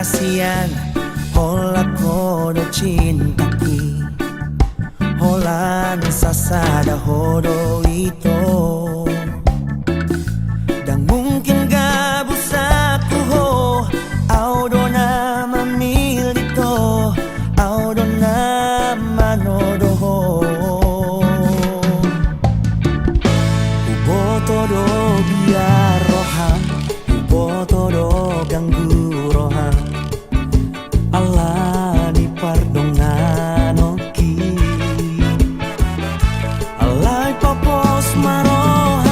kasihan, hola kodo cintaki, hola nasasada hodo ito. Dan mungkin gak bisa kuho, audo na mamilito, audo na manodoho. Ubo todo biar rohan, ubo todo ganggu rohan. Allah di pardonganoki, Allah popos maro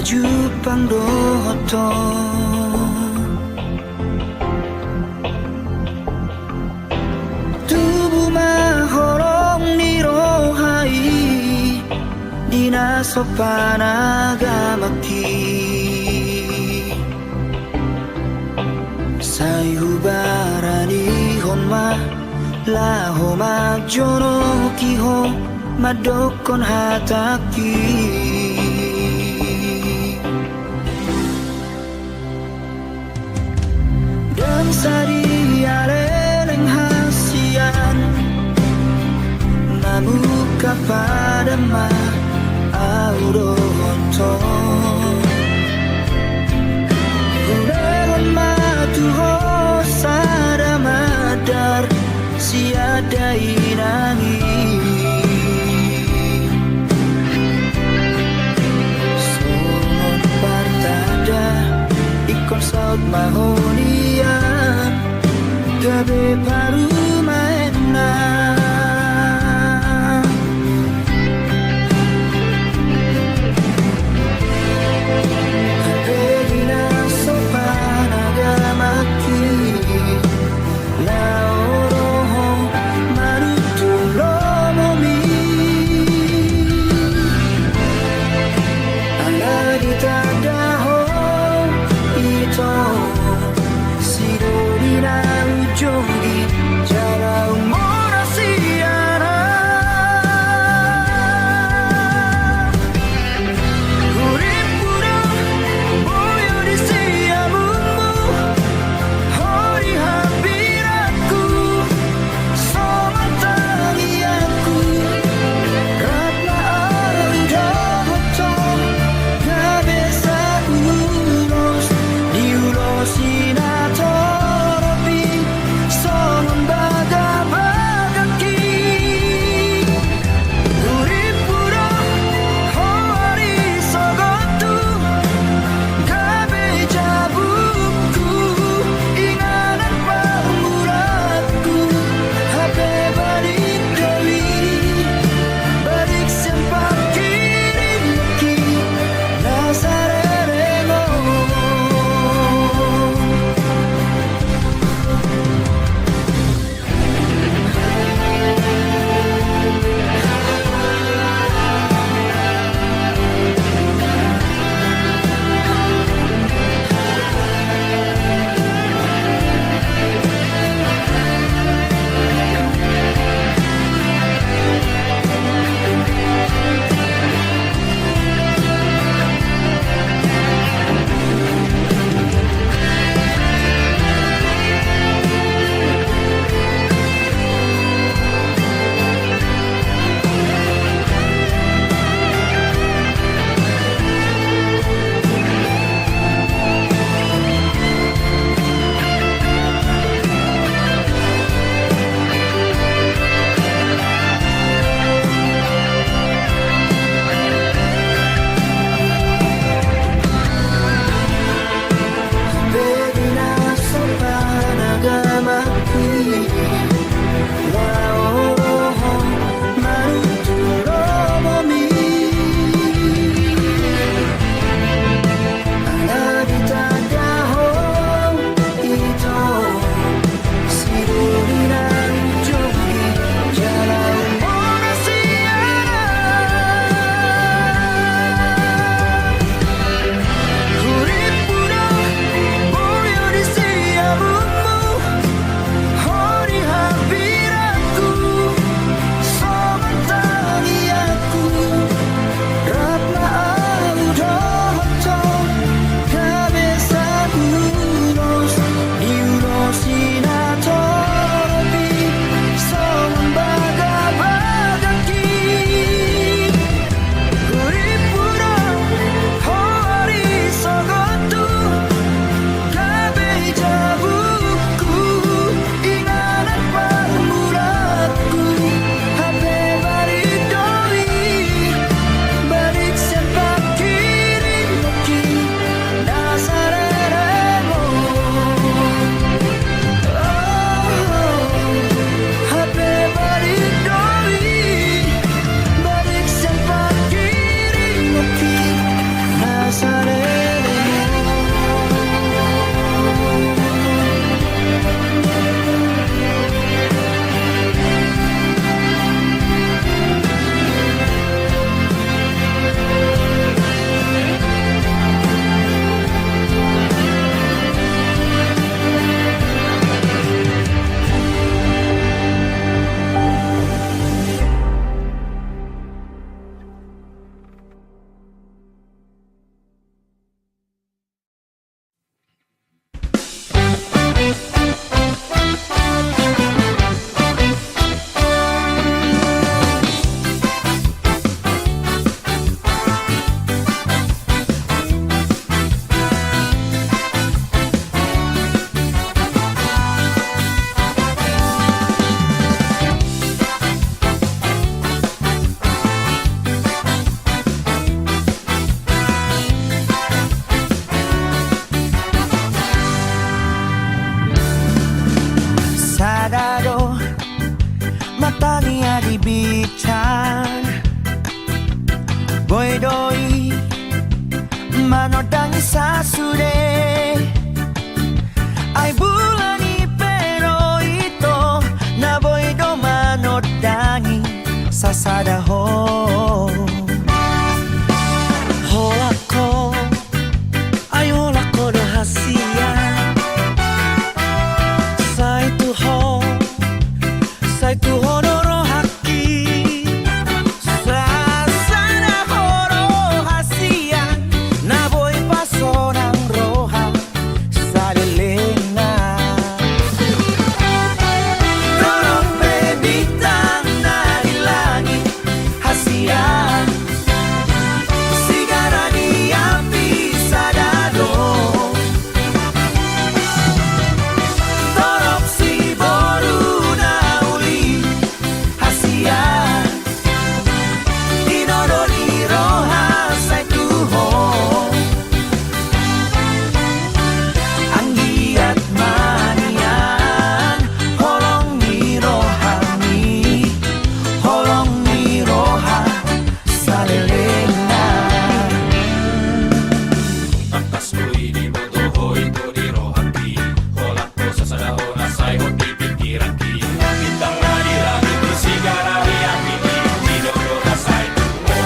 jupang doto tubuh mahorong nirohai dina sopanagamaki sayubarani honma laho magjono kiho madokon hataki dan sari areleng hasian namuka pada ma auroto ureon matuho sada madar siada inangi songon partada ikon saut mahonian gabe paru maena Abegina sopanagamaki laoroho marutulomomi aladitadaho ito sidorina ujogi さすれai bulani pero ito naboy do manodani sasada ho holako ai holako do hasia sai tu ho do rohaki sasada horo hasia naboy pasonang roha salilena tolong bebitang dari langit hasia sigara di api sadado torok si boru na uli hasia dinodori roha sai tuho anggiat manian holong ni roha salelena Takas mo ini mo dohoy ko di rohaki Holak ko sa sadaho na say ho di pikiraki Bintang na di langit di sigara di api di dodo na say tuho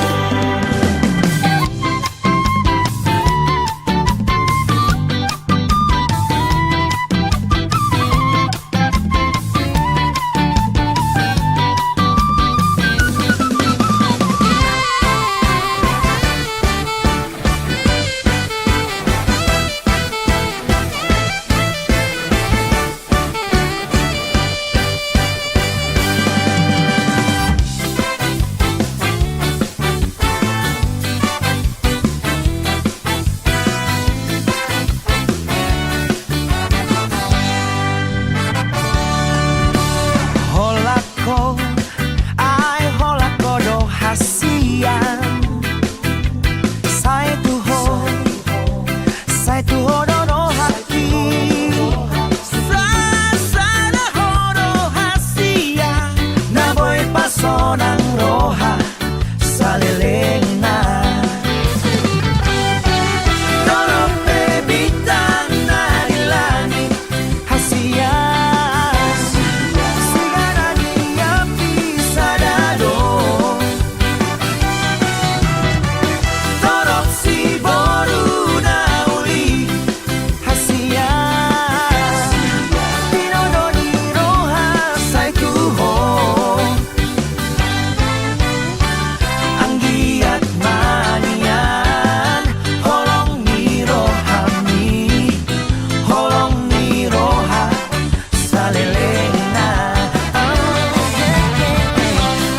holako do hasia sai tu ho do rohaki sasada horo hasia naboy pasonang roha salilena tolong bebitang dari langit hasia sigara di api sadado torok si boru na uli hasia dinodori roha sai tuho anggiat manian holong ni roha salelena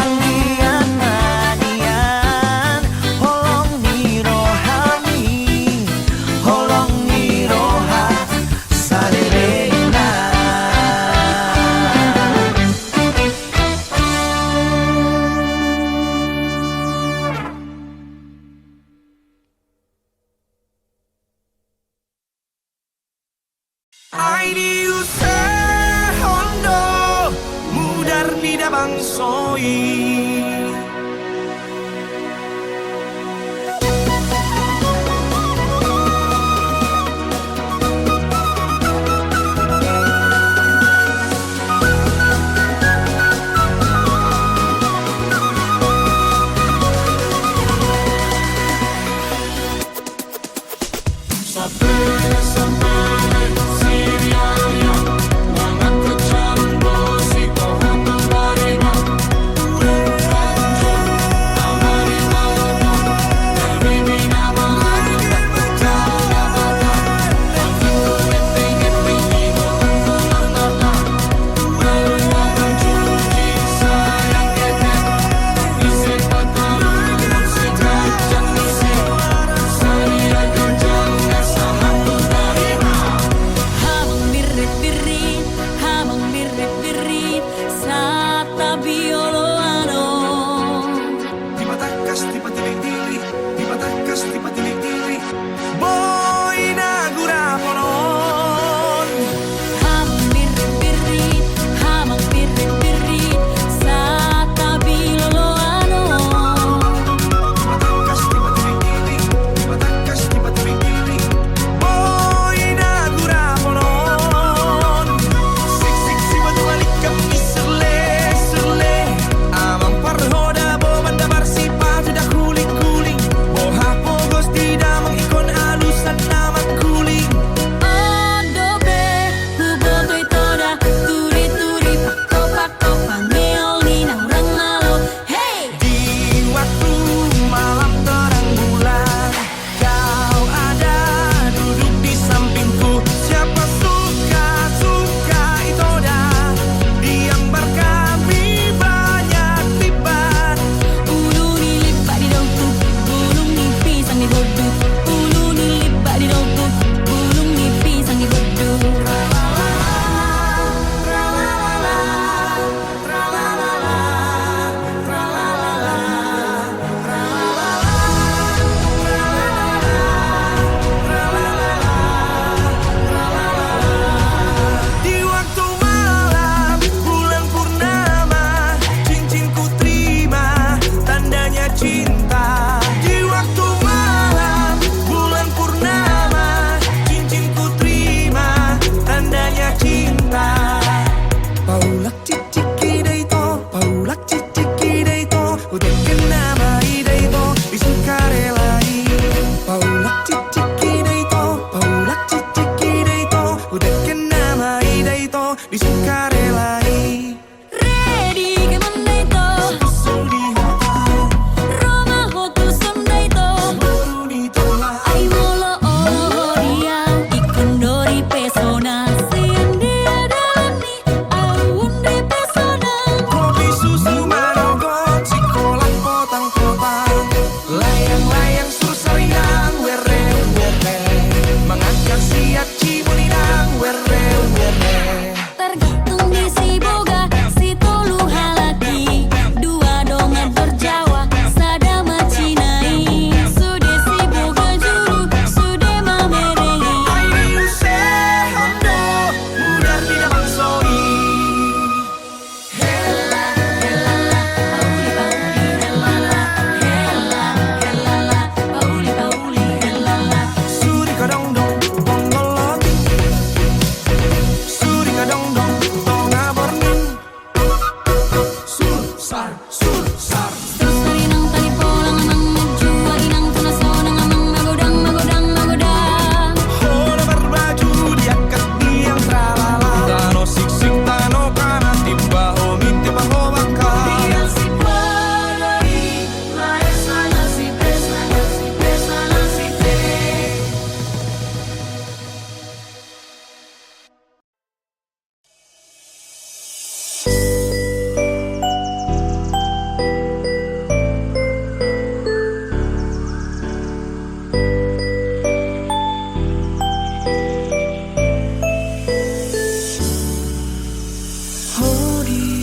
anggiat manian holong ni roha salelena ai di hondo mudar ni da bangsoi Mga kacharong si kohong mariba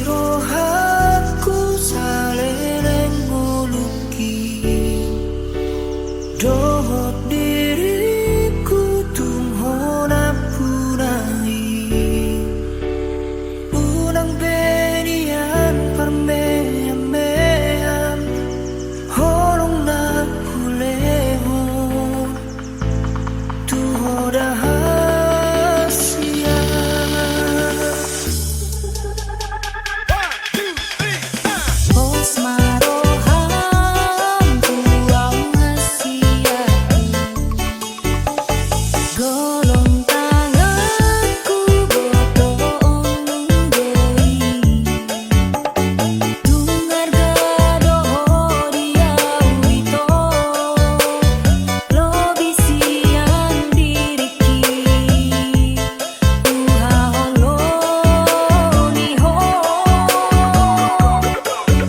Hodirohaku saleleng nguluki dohot diriku tunghona punai unang benian parmeam holong na hulehon tuhoda hasia. Pos maroham tuang asia, golong tanganku botong nunggei, tungar gadoh dia wito, lobi siang diriki, uhaholo niho.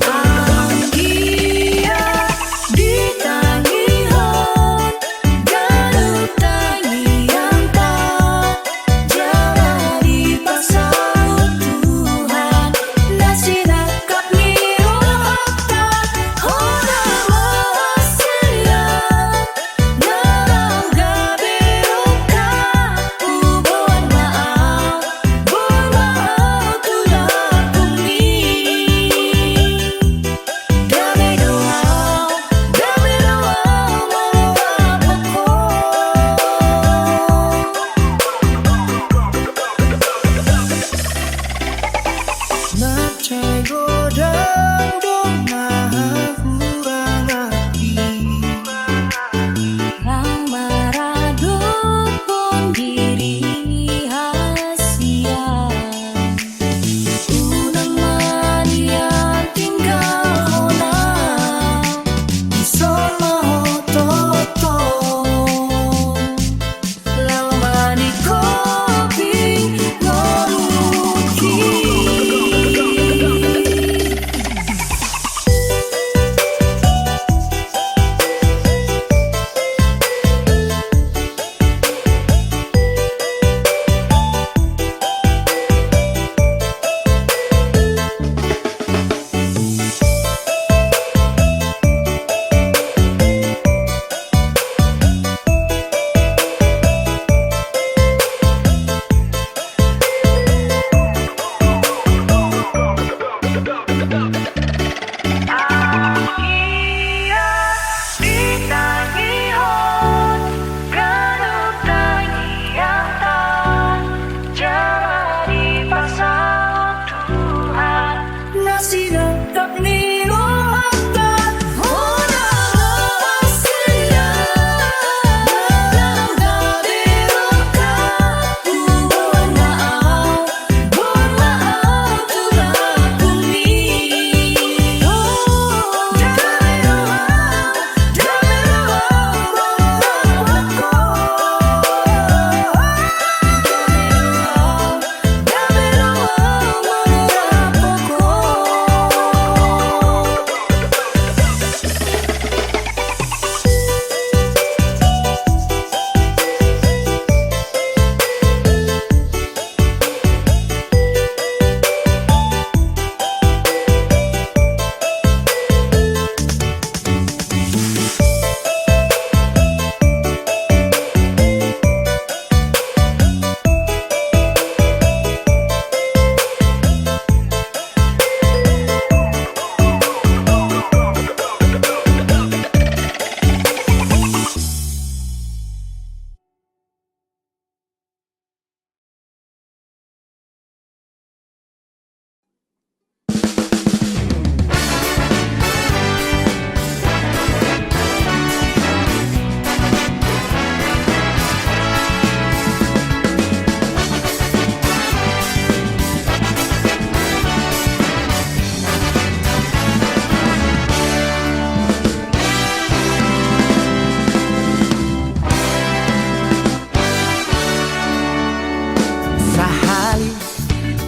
Anggia di tangihan, galuh tangiangkan, jadi pasang Tuhan, nasi nakap nirohkan, hona wasiat, narang gaberokan, ubuan maaf tulah kumi. Damai doa malu apako. Nacai godang dong mahurang hati Rang maradut pun diri hasia, unang manian tinggal hona, Isol mahototo lama di kopi ngoluki.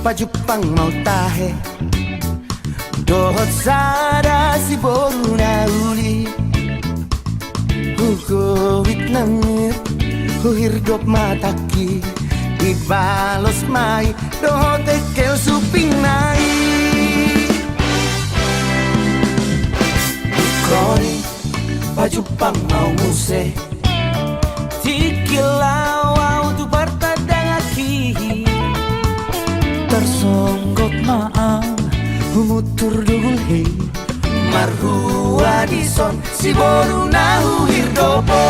Pajupang mau tahe Dohot sada si boru na uli Hugowit nangit Huhirdop mataki Ibalos mai Dohot ekel suping nai Kroni Pajupang mau muse Tikilau tu partadang aki Tersonggok maang Humutur dugul hei Marhua dison Si boru nahu hirdopo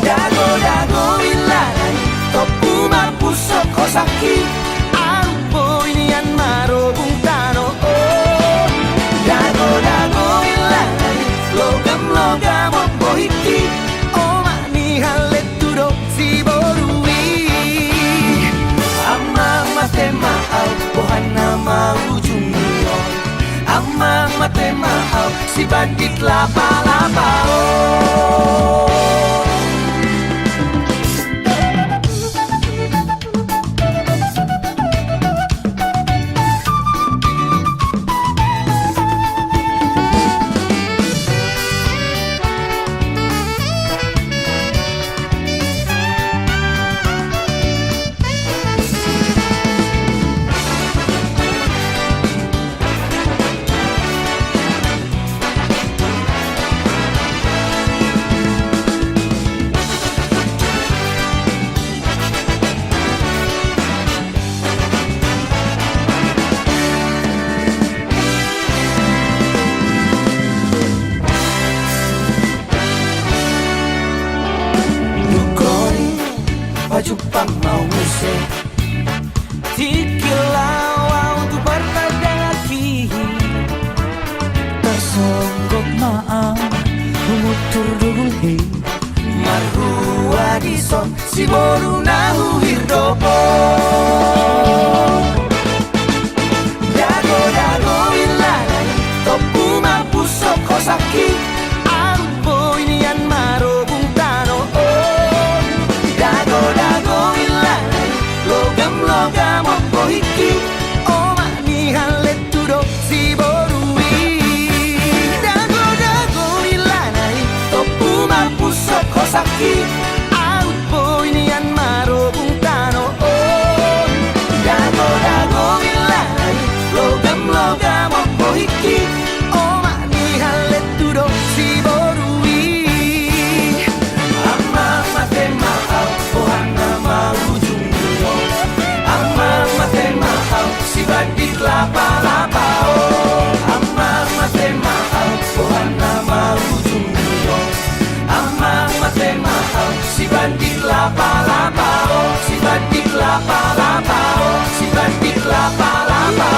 Dago wilanai Topu mapusok kosaki Ampo inian marobung tano Dago wilanai Logam opohiki Oma ni halet tudo Si borui Ama mate maau Bohana mau junior Ama mate maau Si bandit lapa-lapa Pajupang mau muse Tikilau tu partadang aki Tersonggok maang Humutur dugul hei Marhua dison Si boru nahu hirdopo Dago wilanai Topu mapusok kosaki Ampo inian marobung tano Dago wilanai Logam opohiki Oma ni halet tudo Si borui Dago wilanai Topu mapusok kosaki Ampo inian marobung tano Dago wilanai Logam opohiki Oma ni halet tudo Si borui Ama mate maau Bohana mau junior Ama mate maau Si bandit lapa-lapa Ama mate maau Bohana mau junior Ama mate maau Si bandit lapa-lapa Si bandit lapa-lapa Si bandit lapa-lapa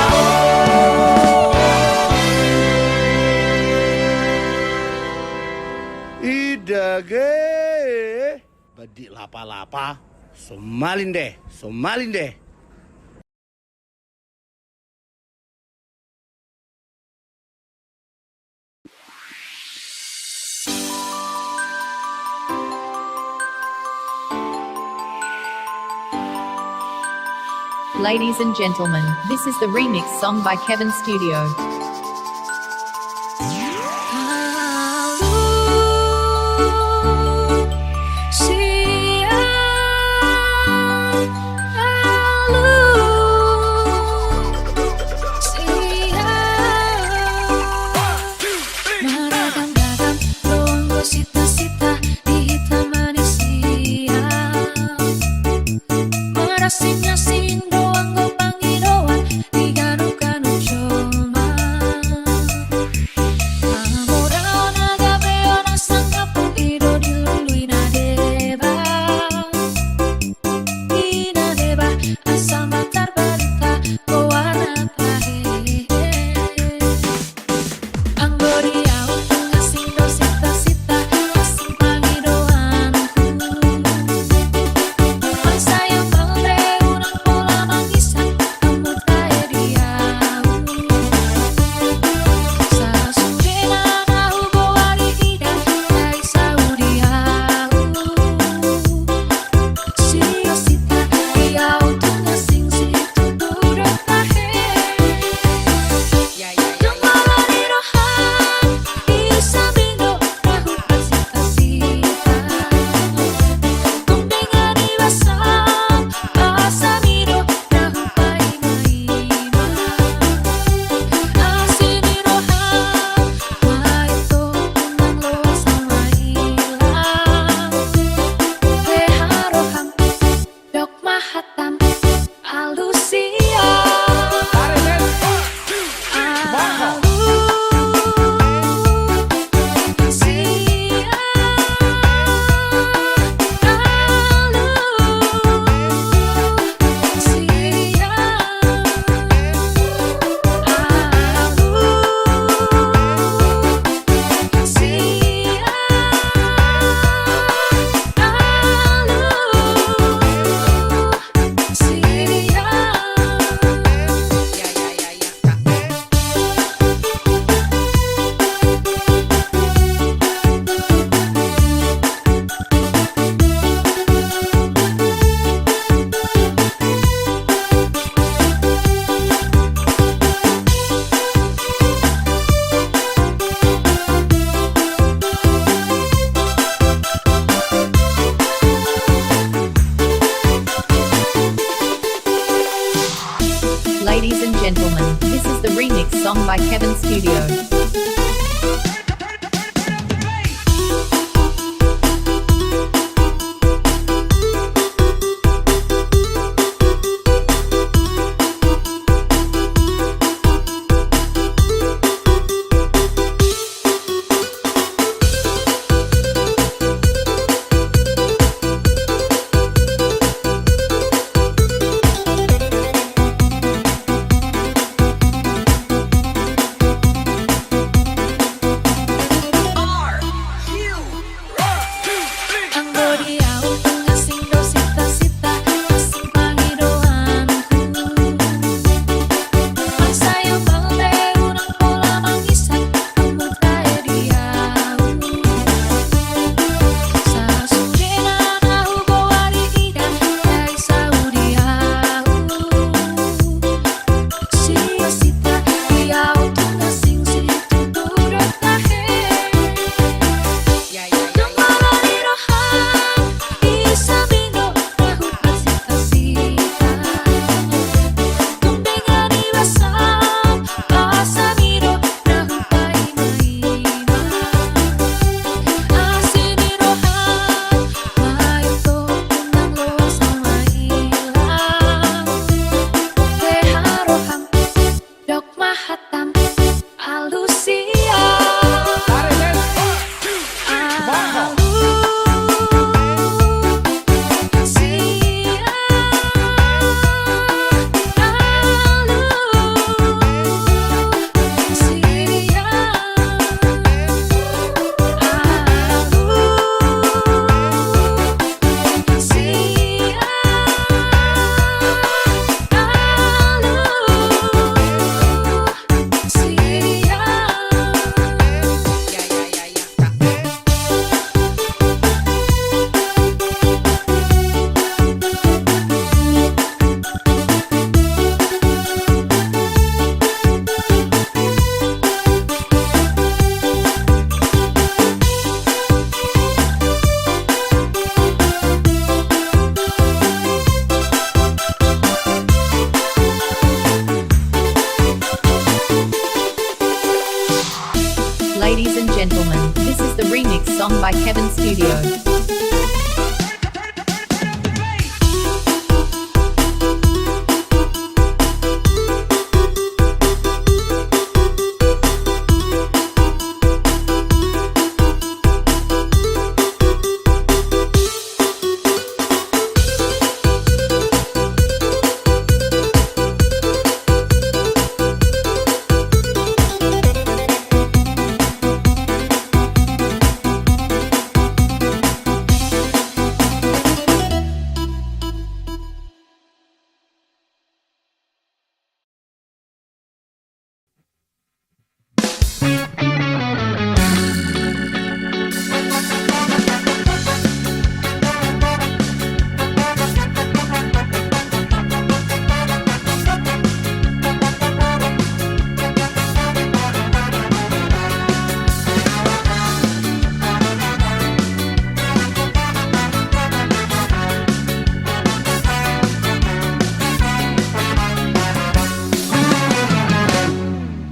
Idage Badik lapa-lapa Somalin deh Ladies and gentlemen, this is the remix song by Kevin Studio. Asing-asing doang go pangidoan Diganu-ganu cuma Amorao nagabeo nasangapu Ido dilului na deba Ina deba asal matar balita Kowana pahe Anggoriao asing do sita-sita Asing pangidoanku Masayang balde unang pola mangi Ladies and gentlemen, this is the remix song by Kevin Studio. Ladies and gentlemen, this is the remix song by Kevin Studio.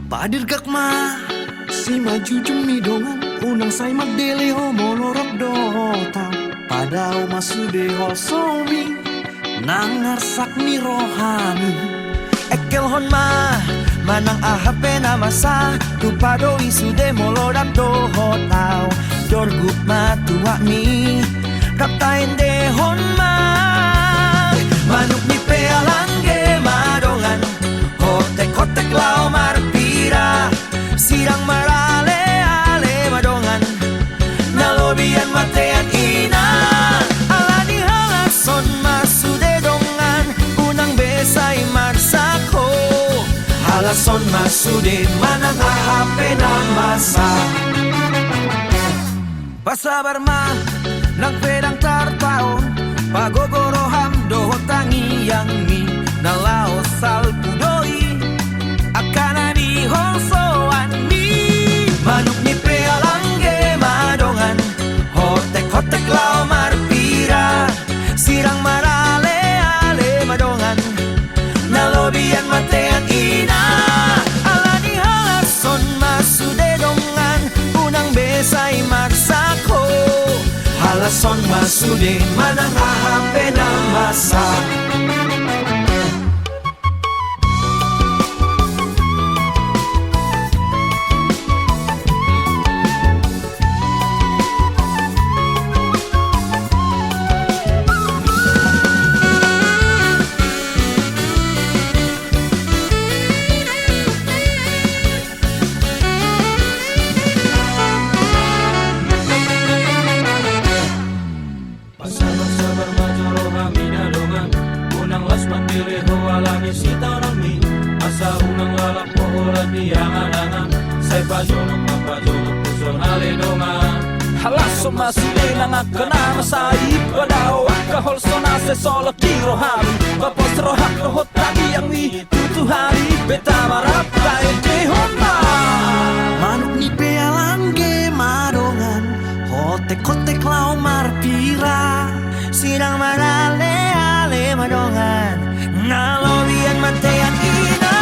Padir gakma si maju jumi dongan unang say magdele ho monorok dota padao masude ho somi nangarsak mi rohani ekel hon ma manang ahape na masa tupado isude molorap do hotao dorgup ma tuwa mi kaptain de hon ma manuk mi pealangge madongan hotek hotek lao marpira sirang marale ale madongan nalobian matean ina alani halason masude dongan unang besay marsako halason masude manang ahape na masa pasabar ma nang pedang tartaon pagogoroham dohotangi yang mi nalaos salpudoi akana di hosoan mi manuk ni pealangge madongan hotek hotek lao marpira sirang marale ale madongan nalobian matean halason masude manang ahape na masa. Sabar-sabar majoro hamina dongan unang las mandiri ho alami sita nami asa unang lalak po ulat diangan-angan say pajolok mapajolok puson hale dongan Halaso masude nang akana masai Wadaw akahol sonase solo kiro hari Bapos rohak rohot tagi yang mi tutu hari Beta marap tayo jehona Manuk ni pealangge madongan Hotek kotek lau marpira Sidang marale ale madongan Nalobian mantean ina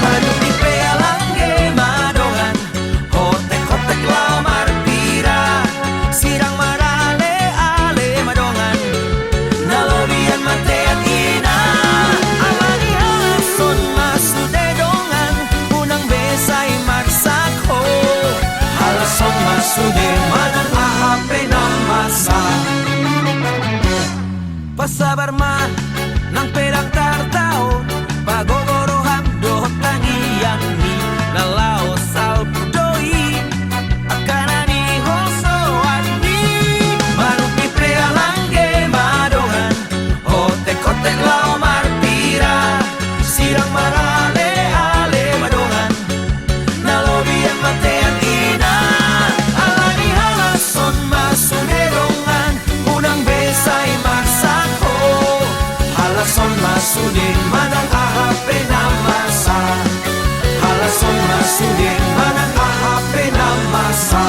Manuk ni pealangge madongan Hotek kotek lau marpira Sidang marale ale madongan Nalobian mantean ina Alani halason masude dongan Unang besay magsako Halason masude manang ahape ng masa Pasabar man ng perang tartao Pagogorohan dohot tangiyan ni Nalaos al pudoi Akana ni hosoan ni Manuk ni prealangge madongan Hotek-hotek lau marpira Sirang marale ale madongan Nalobian matean ina Alani halason masude dongan Unang besay magsako Halason masude manang ahape na masa Halason masude manang ahape na masa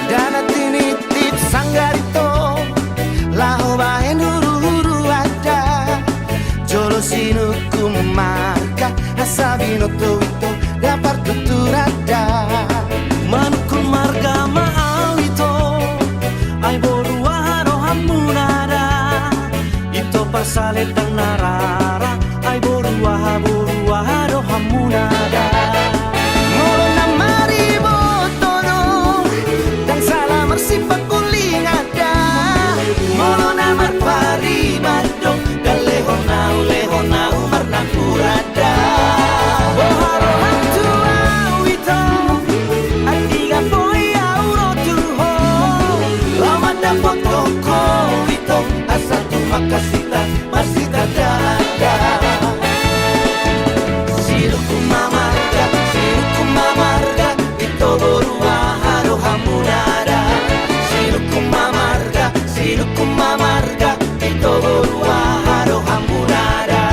Dana tinitip sanggarito Laho bahen huru-huru ada Jolo sinuku marka Asabino tuito Dapar tuturada Manukul marga maawito Ay boruaro hamunada Ito pasaletang narara Ay boruaro hamunada Molo na maribotono Dan salah mersipat kuling ada Molo na marparibado Dan lehonau marna kurada Boharo hantu awito Ay tiga poi auro tuho Lama dapat toko ito Asa tu makasita masita dada Siruku mamarga Ito boruaharo hamunada Siruku mamarga Ito boruaharo hamunada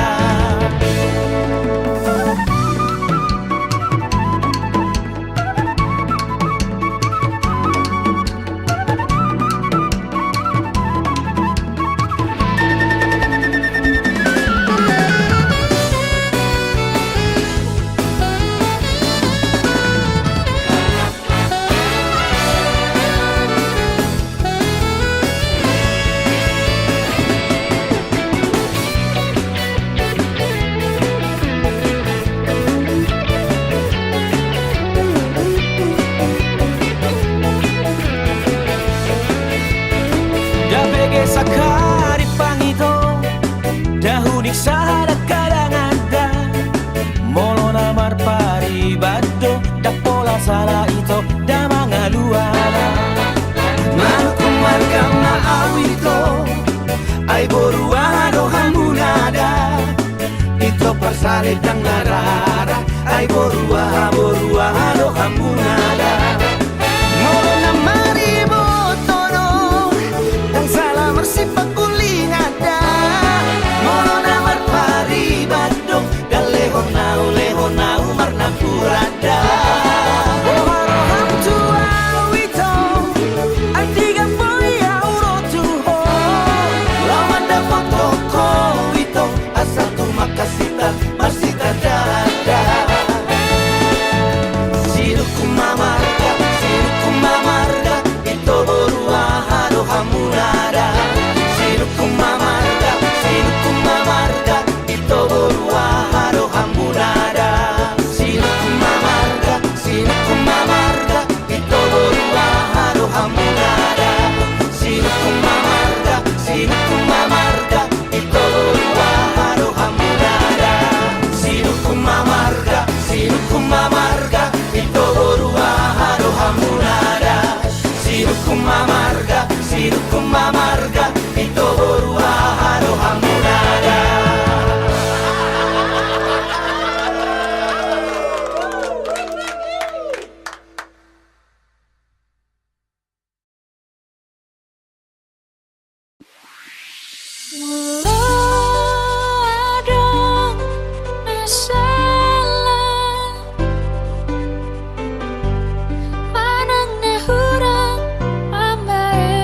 Sakari pangito Dahunik sahara kadang ada Molo namar paribado Da pola salah ito Da mga luala Manukul marga maawito Ay boruano hamunada Ito parsalit ang narara Ay boruano hamunada hamunada. Morona maribotono dan salah mersipak kuling ada. Morona marpari badong dan lehonau marna purada. Oharoham tua wito antiga poya urotuho lawan dapat toko wito asal tu makasita masita dada. Siruku mamarga ito borua haro hamunada. Siruku mamarga ito borua haro hamunada. Siruku mamarga ito borua haro hamunada. Siruku mamarga ito borua haro hamunada. Siruku mamarga ito borua haro hamunada. Siruku mamarga ito borua haro hamunada. Adong masalah manang nahurang pambaenaki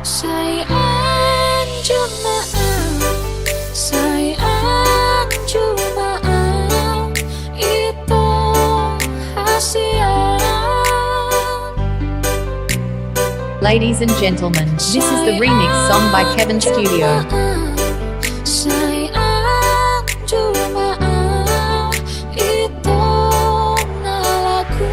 sayang jumaang itu hasian. Ladies and gentlemen, this is the remix song by Kevin Studio. Sayang jumaang itu nalaku.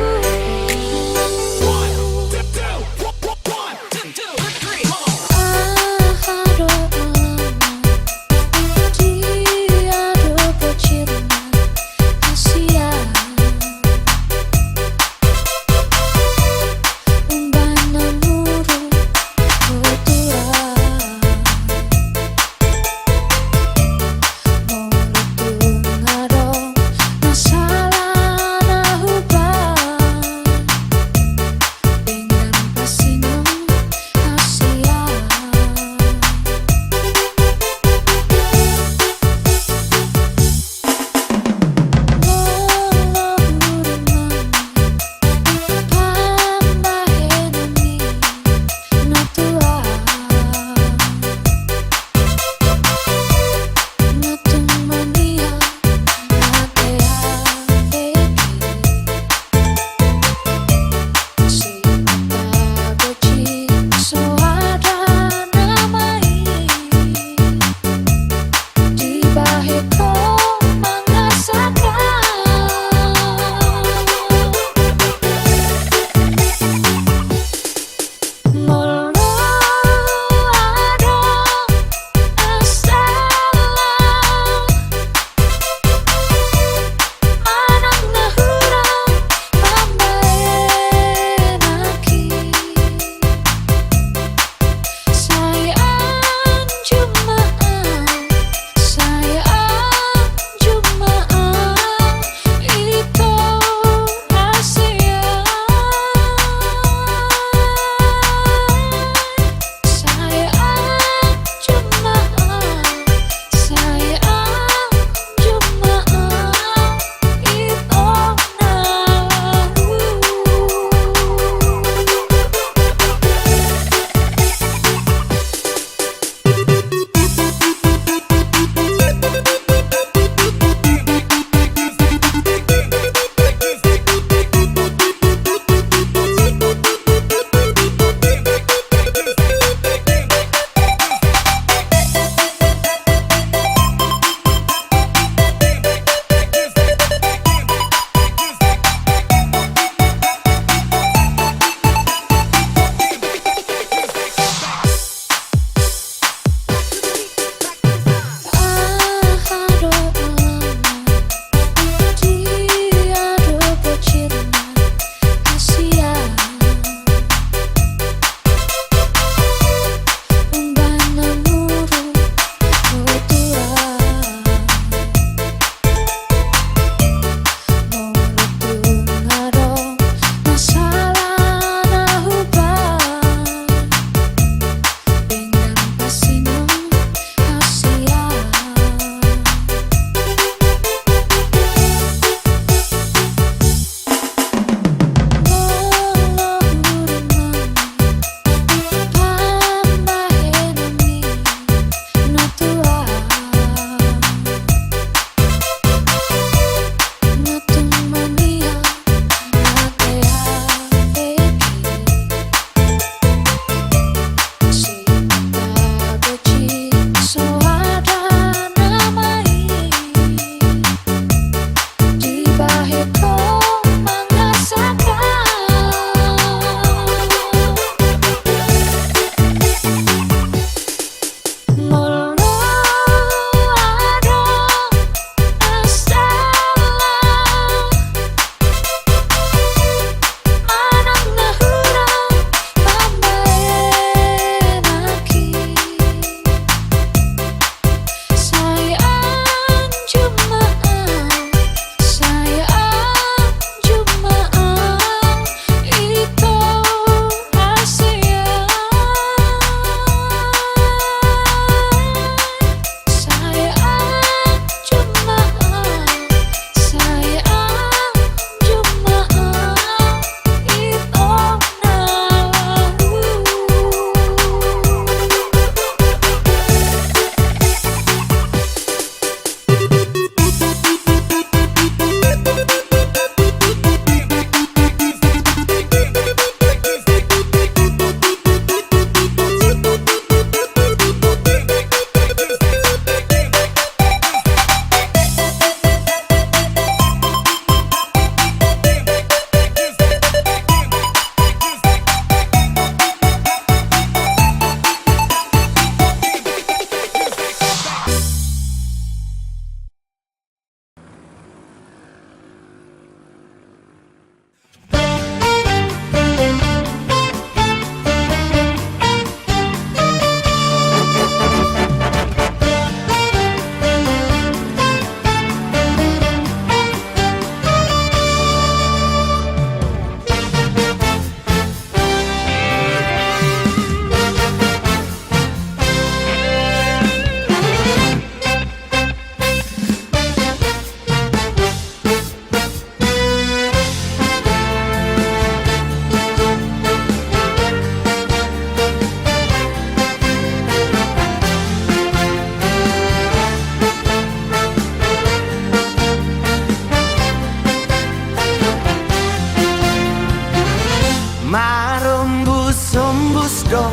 Marombus ombus do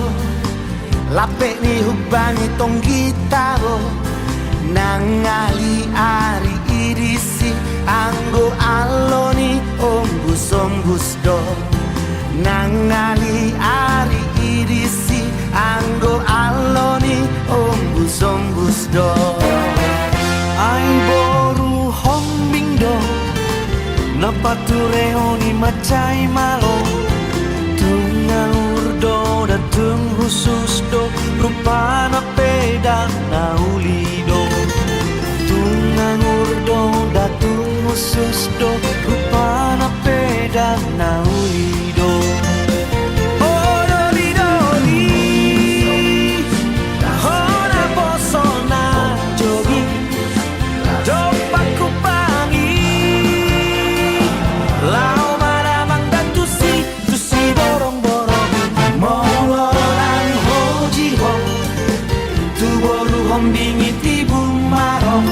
Lapek ni hubani tong gitaro Nangali ari irisi Anggo aloni ombus ombus do Nangali ari irisi Anggo aloni ombus ombus do Ai boru hombing do Napaturehoni macai malo Tungan urdo dan tung khusus do Rupana pedang naulido Tungan urdo dan tung khusus do Rupana pedang naulido Oh doli doli Hona posona jogi Dopaku pangi Lau maramang dan tusi borong-borong Mololan hoji ho Tu boru hombingi tibu marong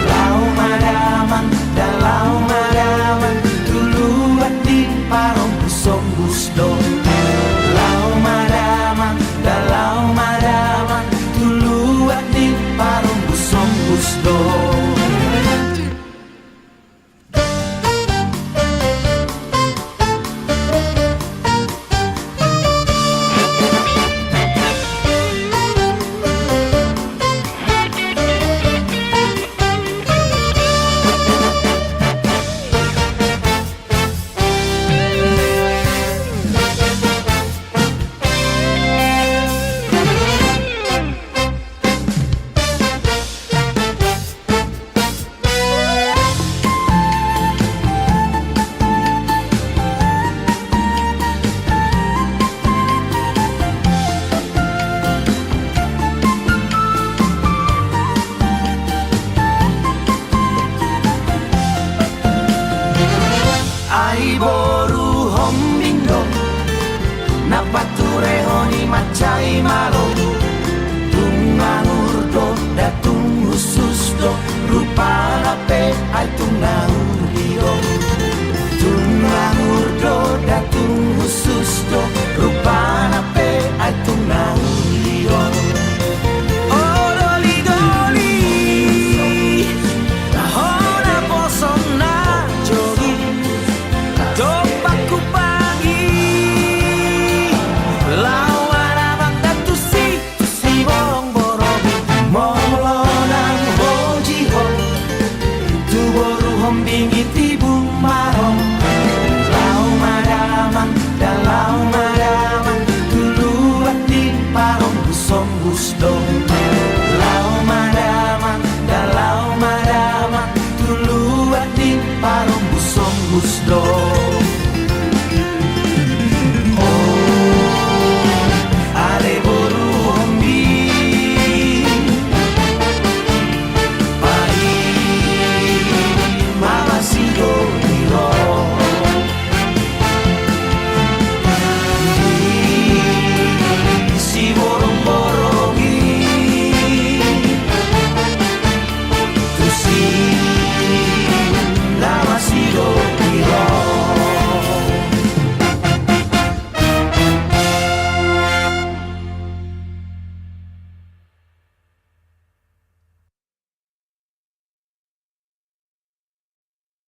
Lau maramang dan lau maramang Tulu bati parong busong busdo